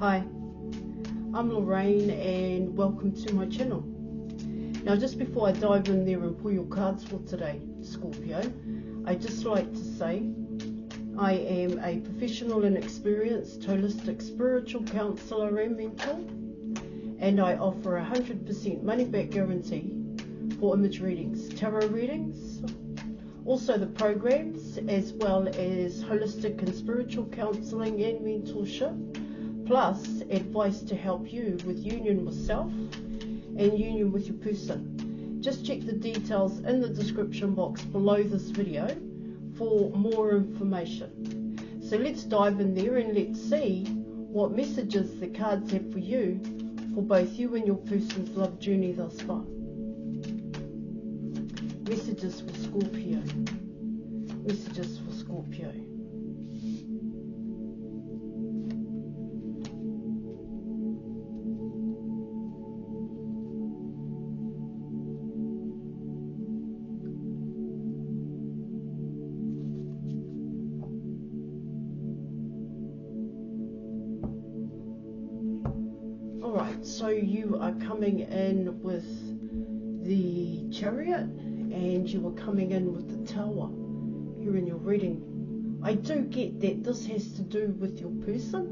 Hi, I'm Lorraine and welcome to my channel. Now just before I dive in there and pull your cards for today, Scorpio, I'd just like to say I am a professional and experienced holistic spiritual counsellor and mentor, and I offer 100% money back guarantee for image readings, tarot readings, also the programs, as well as holistic and spiritual counselling and mentorship, plus advice to help you with union with self and union with your person. Just check the details in the description box below this video for more information. So let's dive in there and let's see what messages the cards have for you, for both you and your person's love journey thus far. Messages for Scorpio. Messages for Scorpio. Alright, so you are coming in with the Chariot, and you are coming in with the Tower here in your reading. I do get that this has to do with your person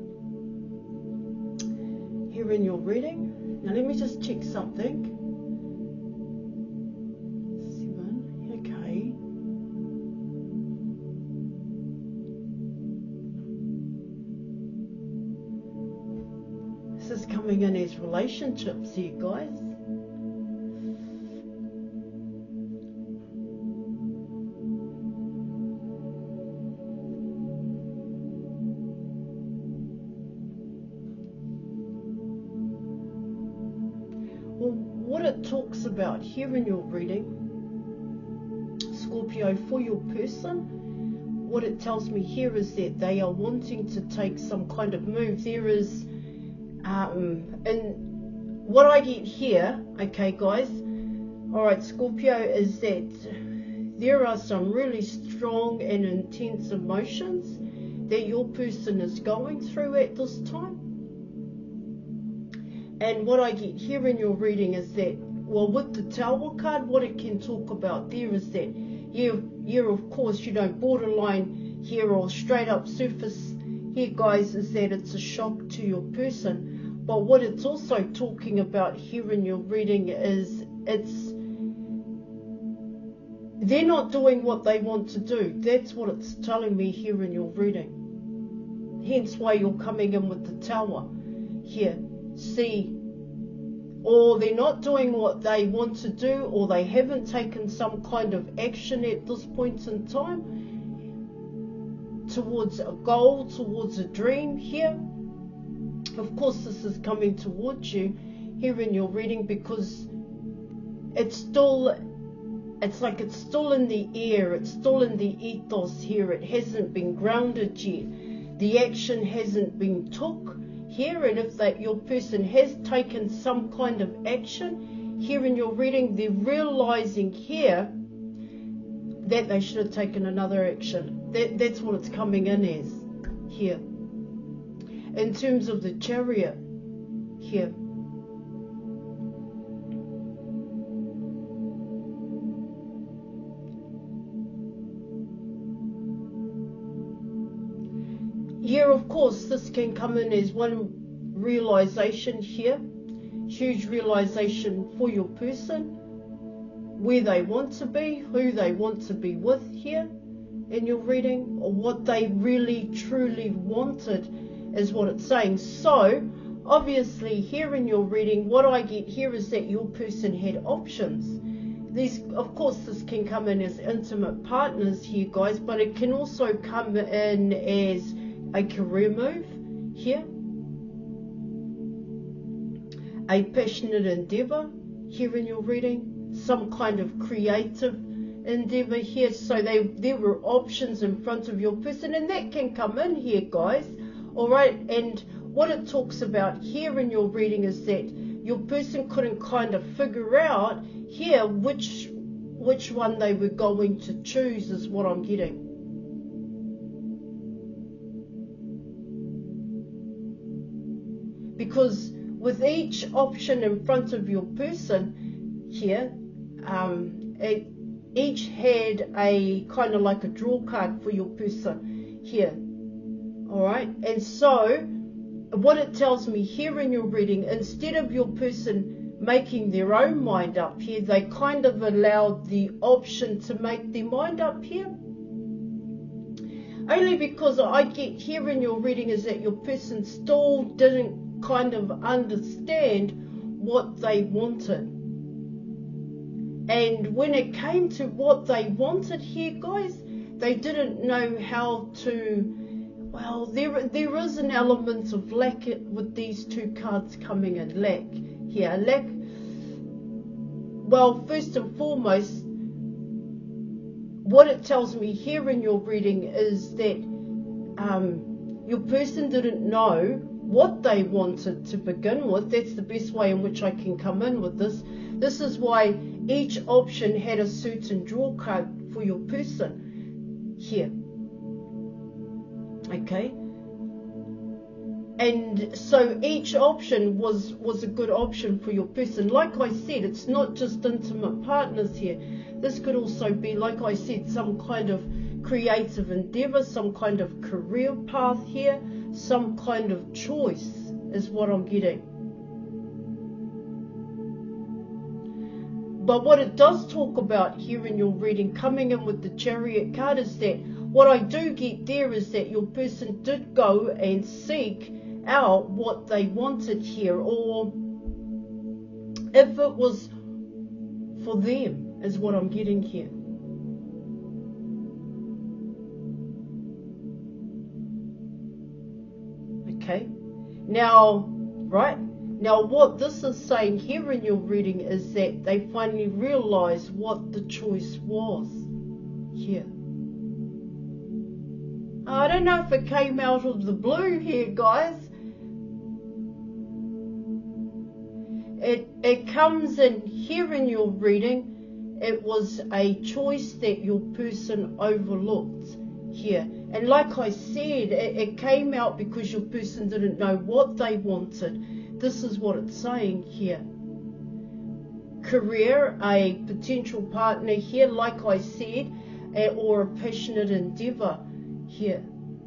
here in your reading. Now let me just check something. 7, okay. This is coming in as relationships here, guys. Well, what it talks about here in your reading, Scorpio, for your person, what it tells me here is that they are wanting to take some kind of move. There is, and what I get here, okay guys, alright Scorpio, is that there are some really strong and intense emotions that your person is going through at this time. And what I get here in your reading is that, well, with the Tower card, what it can talk about there is that, yeah, of course, you know, borderline here or straight up surface here, guys, is that it's a shock to your person. But what it's also talking about here in your reading is they're not doing what they want to do. That's what it's telling me here in your reading. Hence why you're coming in with the Tower here. See, or they're not doing what they want to do, or they haven't taken some kind of action at this point in time towards a goal, towards a dream here. Of course, this is coming towards you here in your reading because it's like it's still in the air, it's still in the ethos here. It hasn't been grounded yet. The action hasn't been took here, and if that your person has taken some kind of action here in your reading, they're realizing here that they should have taken another action. That's what it's coming in as here. In terms of the Chariot here, yeah, of course, this can come in as one realization here, huge realization for your person, where they want to be, who they want to be with here in your reading, or what they really truly wanted is what it's saying. So obviously here in your reading, what I get here is that your person had options. These, of course, this can come in as intimate partners here, guys, but it can also come in as a career move here, a passionate endeavor here in your reading, some kind of creative endeavor here. So there were options in front of your person, and that can come in here, guys. All right, and what it talks about here in your reading is that your person couldn't kind of figure out here which one they were going to choose, is what I'm getting. because with each option in front of your person here, it each had a kind of like a draw card for your person here. Alright, and so what it tells me here in your reading, instead of your person making their own mind up here, they kind of allowed the option to make their mind up here. Only because I get here in your reading is that your person still didn't kind of understand what they wanted. And when it came to what they wanted here, guys, they didn't know how to, well, there is an element of lack with these two cards coming in. Lack here. Lack, well, first and foremost, what it tells me here in your reading is that your person didn't know what they wanted to begin with. That's the best way in which I can come in with this. This is why each option had a certain draw card for your person here. Okay? And so each option was a good option for your person. Like I said, it's not just intimate partners here. This could also be, like I said, some kind of creative endeavor, some kind of career path here, some kind of choice is what I'm getting. But what it does talk about here in your reading, coming in with the Chariot card, is that what I do get there is that your person did go and seek out what they wanted here, or if it was for them, is what I'm getting here. Okay, now, right? Now what this is saying here in your reading is that they finally realized what the choice was here. I don't know if it came out of the blue here, guys. It comes in here in your reading. It was a choice that your person overlooked here. And like I said, it came out because your person didn't know what they wanted. This is what it's saying here. Career, a potential partner here, like I said, or a passionate endeavor here.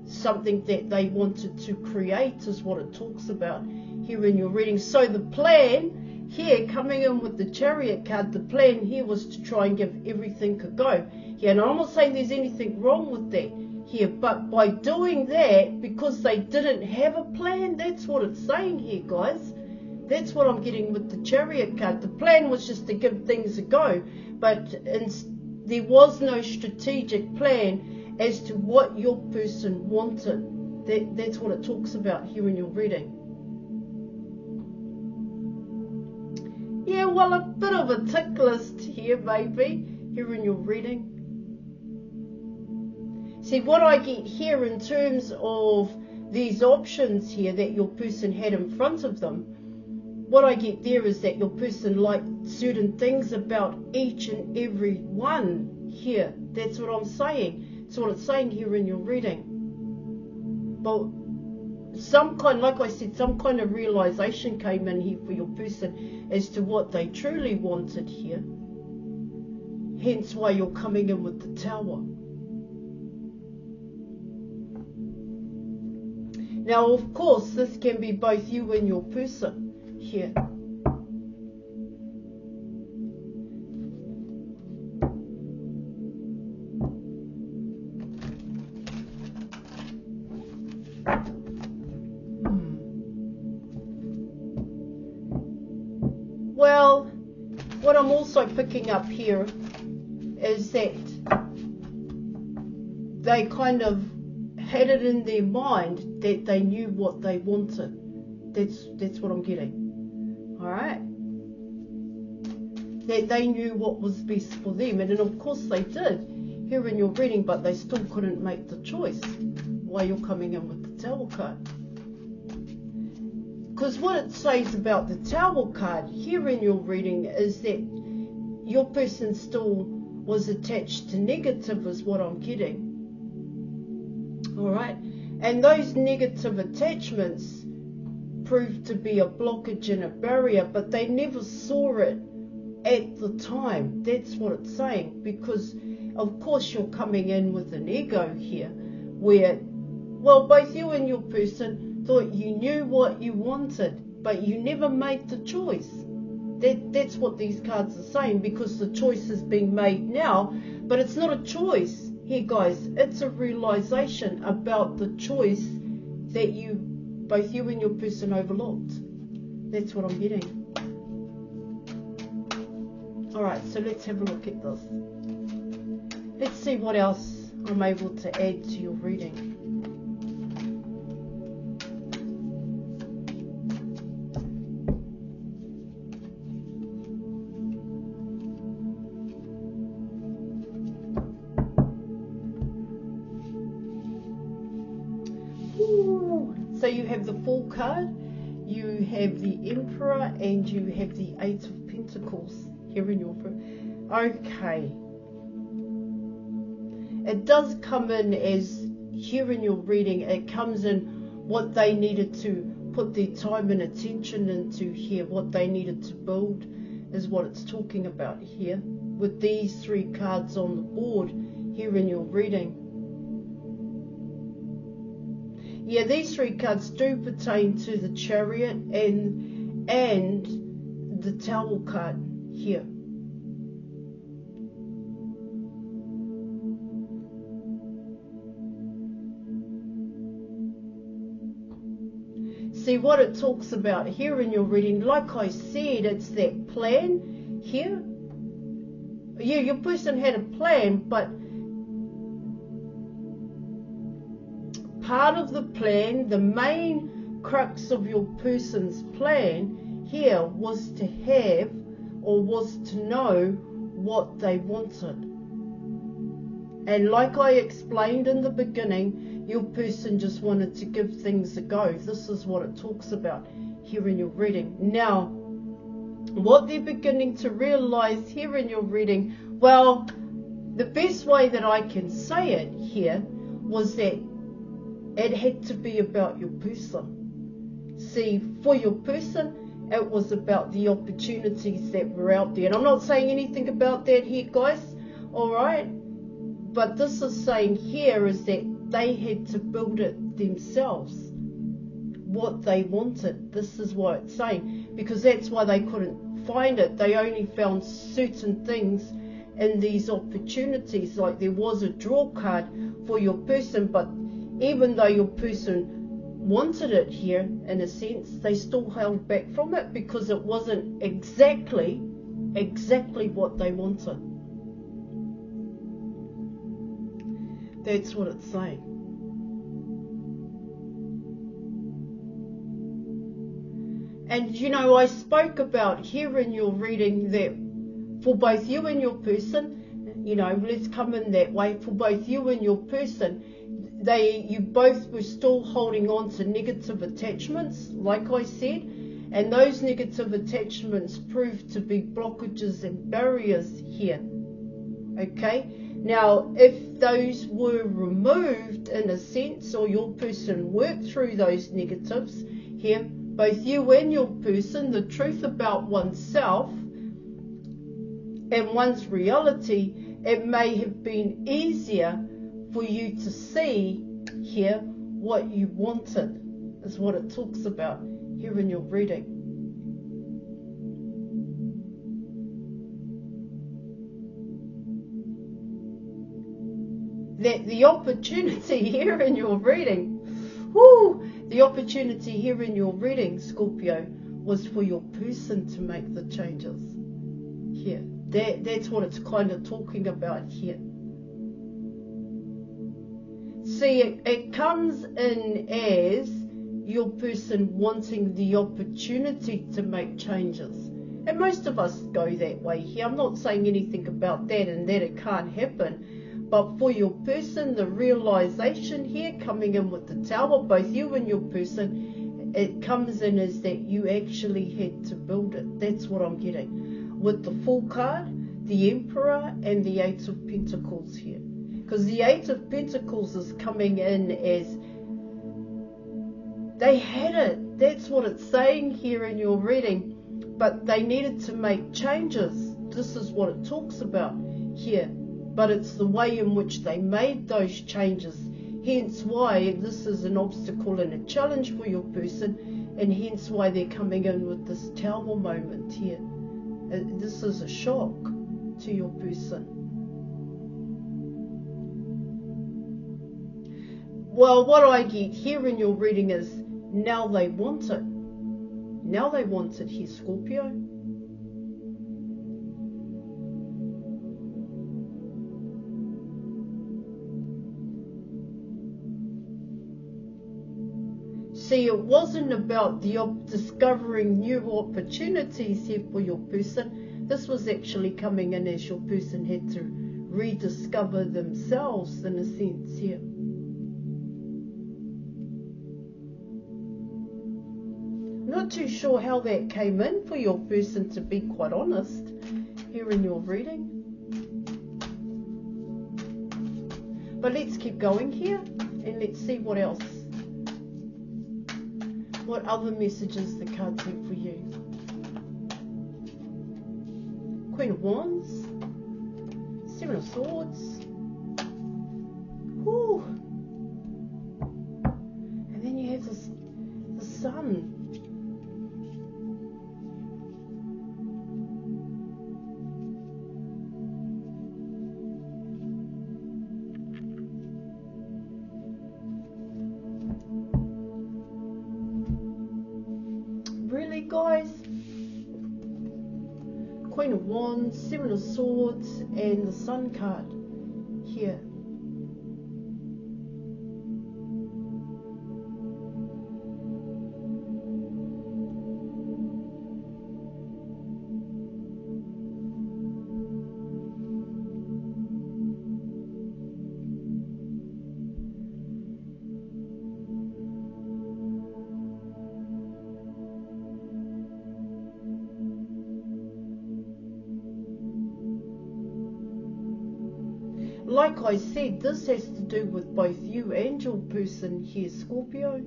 Something that they wanted to create is what it talks about here in your reading. So the plan here, coming in with the Chariot card, the plan here was to try and give everything a go. Yeah, and I'm not saying there's anything wrong with that here, but by doing that, because they didn't have a plan, that's what it's saying here, guys. That's what I'm getting with the Chariot card. The plan was just to give things a go, but there was no strategic plan as to what your person wanted. That's what it talks about here in your reading. Yeah, well, a bit of a tick list here, maybe, here in your reading. See, what I get here in terms of these options here that your person had in front of them, what I get there is that your person liked certain things about each and every one here. That's what I'm saying. That's what it's saying here in your reading. But some kind, like I said, some kind of realization came in here for your person as to what they truly wanted here. Hence why you're coming in with the Tower. Now, of course, this can be both you and your person here. Well, what I'm also picking up here is that they kind of had it in their mind that they knew what they wanted. That's what I'm getting. Alright? That they knew what was best for them. And then of course they did here in your reading, but they still couldn't make the choice while you're coming in with the Tower card. Because what it says about the Tower card here in your reading is that your person still was attached to negative is what I'm getting. Alright, and those negative attachments proved to be a blockage and a barrier, but they never saw it at the time. That's what it's saying, because of course you're coming in with an ego here where, well, both you and your person thought you knew what you wanted, but you never made the choice. That's what these cards are saying, because the choice is being made now, but it's not a choice here, guys. It's a realization about the choice that both you and your person overlooked. That's what I'm getting. Alright, so let's have a look at this. Let's see what else I'm able to add to your reading. So you have the Fool card, you have the Emperor, and you have the Eight of Pentacles here in your room. Okay. It does come in as, here in your reading, it comes in what they needed to put their time and attention into here, what they needed to build is what it's talking about here, with these three cards on the board here in your reading. Yeah, these three cards do pertain to the Chariot and the Tower card here. See what it talks about here in your reading, like I said, it's that plan here. Yeah, your person had a plan, but part of the plan, the main crux of your person's plan here was to have, or was to know what they wanted. And like I explained in the beginning, your person just wanted to give things a go. This is what it talks about here in your reading. Now, what they're beginning to realize here in your reading, well, the best way that I can say it here was that it had to be about your person. See, for your person, it was about the opportunities that were out there. And I'm not saying anything about that here, guys, all right? But this is saying here is that they had to build it themselves, what they wanted. This is what it's saying, because that's why they couldn't find it. They only found certain things in these opportunities. Like there was a draw card for your person, but even though your person wanted it here, in a sense, they still held back from it because it wasn't exactly what they wanted. That's what it's saying. And you know, I spoke about here in your reading that for both you and your person, you know, let's come in that way, for both you and your person, you both were still holding on to negative attachments, like I said, and those negative attachments proved to be blockages and barriers here. Okay, now if those were removed in a sense, or your person worked through those negatives here, both you and your person, the truth about oneself and one's reality, it may have been easier for you to see here what you wanted, is what it talks about here in your reading. That the opportunity here in your reading, the opportunity here in your reading, Scorpio, was for your person to make the changes here. That's what it's kind of talking about here. See, it comes in as your person wanting the opportunity to make changes. And most of us go that way here. I'm not saying anything about that and that it can't happen. But for your person, the realization here coming in with the Tower, both you and your person, it comes in as that you actually had to build it. That's what I'm getting. With the Fool card, the Emperor, and the Eight of Pentacles here. Because the Eight of Pentacles is coming in as they had it. That's what it's saying here in your reading. But they needed to make changes. This is what it talks about here. But it's the way in which they made those changes. Hence why this is an obstacle and a challenge for your person, and hence why they're coming in with this Tower moment here. This is a shock to your person. Well, what I get here in your reading is now they want it. Now they want it here, Scorpio. See, it wasn't about discovering new opportunities here for your person. This was actually coming in as your person had to rediscover themselves in a sense here. Not too sure how that came in for your person, to be quite honest, here in your reading. But let's keep going here and let's see what else. What other messages the cards have for you? Queen of Wands, Seven of Swords. Whew. And then you have the Sun. Really, guys? Queen of Wands, Seven of Swords, and the Sun card here. Like I said, this has to do with both you and your person here, Scorpio.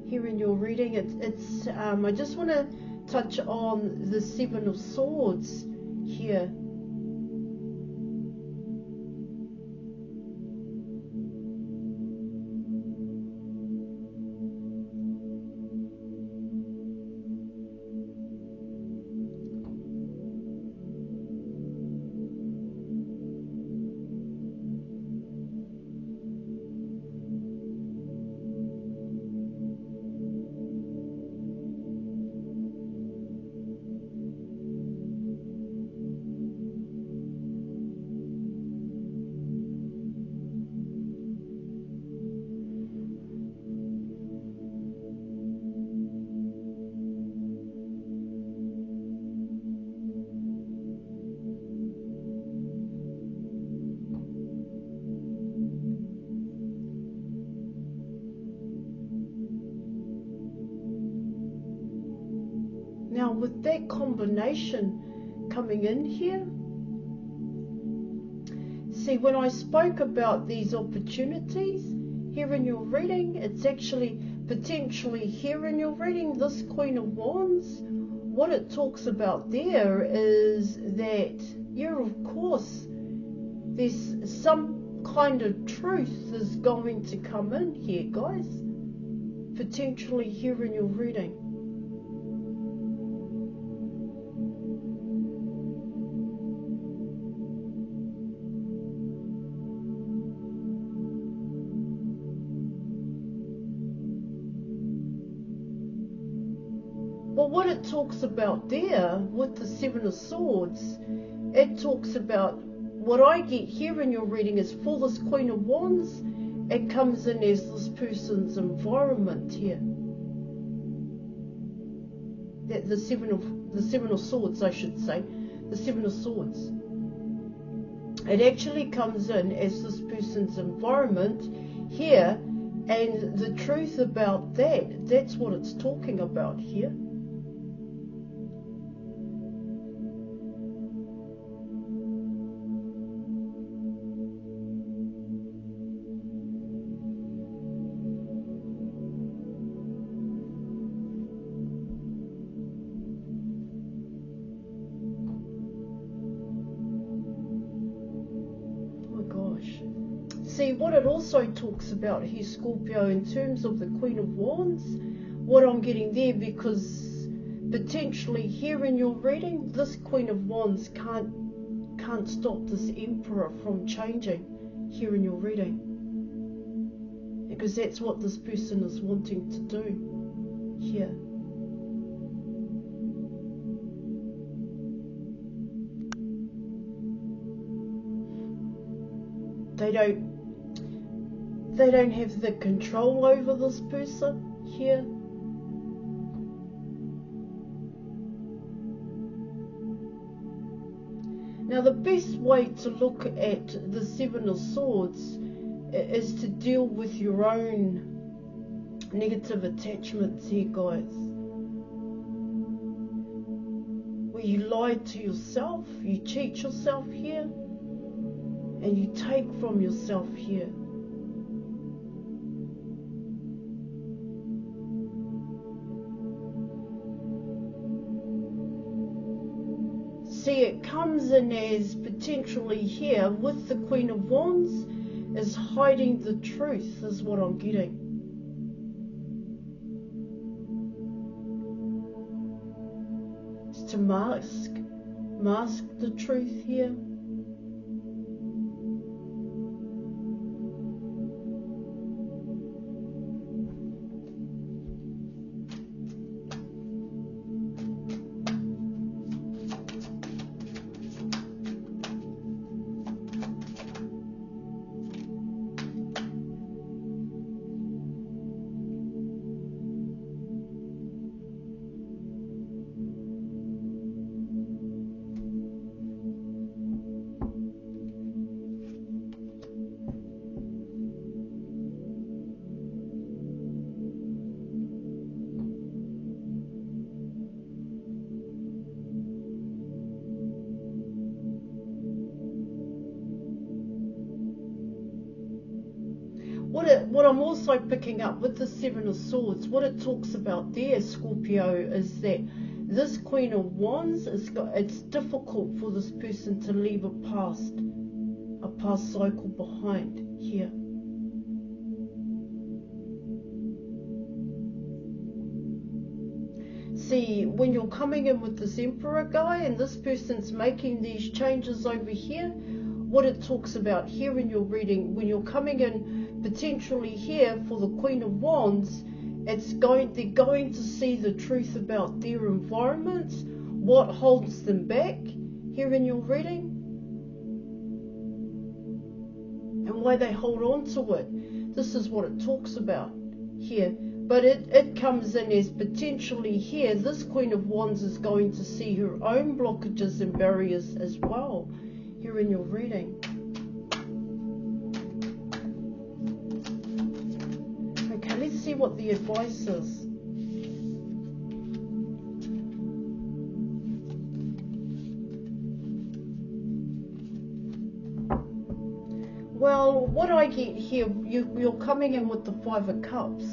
Here in your reading, I just want to touch on the Seven of Swords here. Now with that combination coming in here, see, when I spoke about these opportunities here in your reading, it's actually potentially here in your reading, this Queen of Wands, what it talks about there is that, yeah, of course, there's some kind of truth is going to come in here, guys, potentially here in your reading. Well, what it talks about there with the Seven of Swords, it talks about, what I get here in your reading is for this Queen of Wands, it comes in as this person's environment here. The Seven of Swords, I should say, the Seven of Swords. It actually comes in as this person's environment here, and the truth about that, that's what it's talking about here. see, what it also talks about here, Scorpio, in terms of the Queen of Wands, what I'm getting there, because potentially here in your reading, this Queen of Wands can't stop this Emperor from changing here in your reading, because that's what this person is wanting to do here. They don't have the control over this person here. Now the best way to look at the Seven of Swords is to deal with your own negative attachments here, guys. Where you lie to yourself, you cheat yourself here, and you take from yourself here. See, it comes in as potentially here with the Queen of Wands is hiding the truth, is what I'm getting. It's to mask the truth here. What I'm also picking up with the Seven of Swords, what it talks about there, Scorpio, is that this Queen of Wands, it's difficult for this person to leave a past cycle behind here. See, when you're coming in with this Emperor guy and this person's making these changes over here, what it talks about here in your reading, when you're coming in potentially here for the Queen of Wands, they're going to see the truth about their environment, what holds them back here in your reading, and why they hold on to it. This is what it talks about here. But it comes in as potentially here, this Queen of Wands is going to see her own blockages and barriers as well here in your reading. Okay, let's see what the advice is. Well, what I get here, you're coming in with the Five of Cups.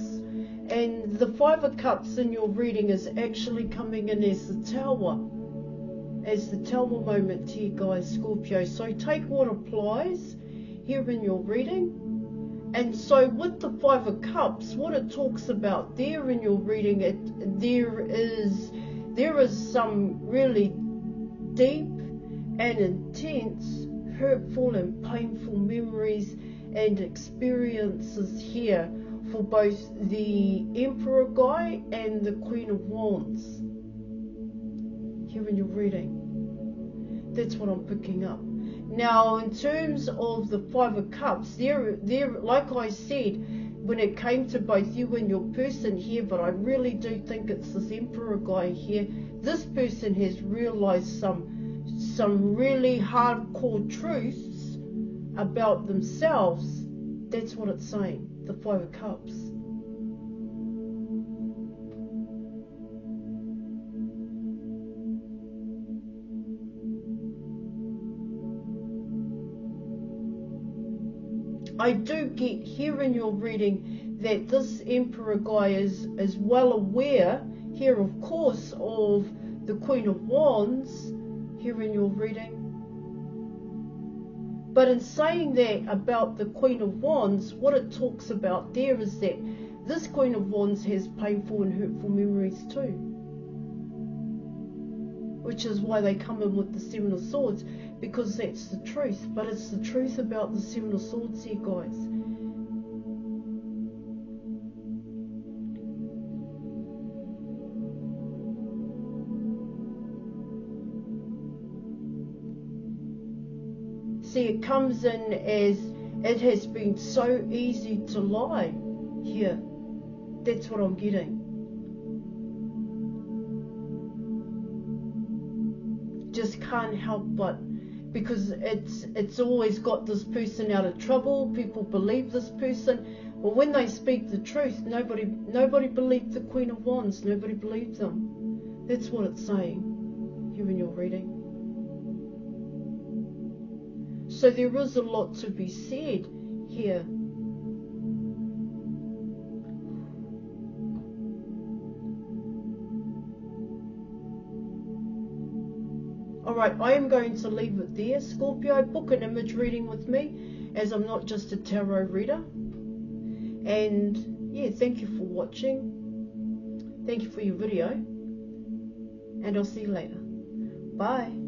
And the Five of Cups in your reading is actually coming in as the Tower. As the Tower moment here, guys, Scorpio. So take what applies here in your reading. And so with the Five of Cups, what it talks about there in your reading, there is some really deep and intense, hurtful and painful memories and experiences here for both the Emperor guy and the Queen of Wands here in your reading. That's what I'm picking up. Now, in terms of the Five of Cups, there, like I said, when it came to both you and your person here, but I really do think it's this Emperor guy here. This person has realized some really hardcore truths about themselves. That's what it's saying, the Five of Cups. I do get here in your reading that this Emperor guy is well aware here, of course, of the Queen of Wands here in your reading. But in saying that about the Queen of Wands, what it talks about there is that this Queen of Wands has painful and hurtful memories too. Which is why they come in with the Seven of Swords, because that's the truth. But it's the truth about the Seven of Swords here, guys. See, it comes in as it has been so easy to lie here. That's what I'm getting. Just can't help but, because it's always got this person out of trouble. People believe this person. Well, when they speak the truth, nobody believed the Queen of Wands. Nobody believed them. That's what it's saying here in your reading. So there is a lot to be said here. Alright, I am going to leave it there, Scorpio. Book an image reading with me, as I'm not just a tarot reader. And yeah, thank you for watching. Thank you for your video. And I'll see you later. Bye.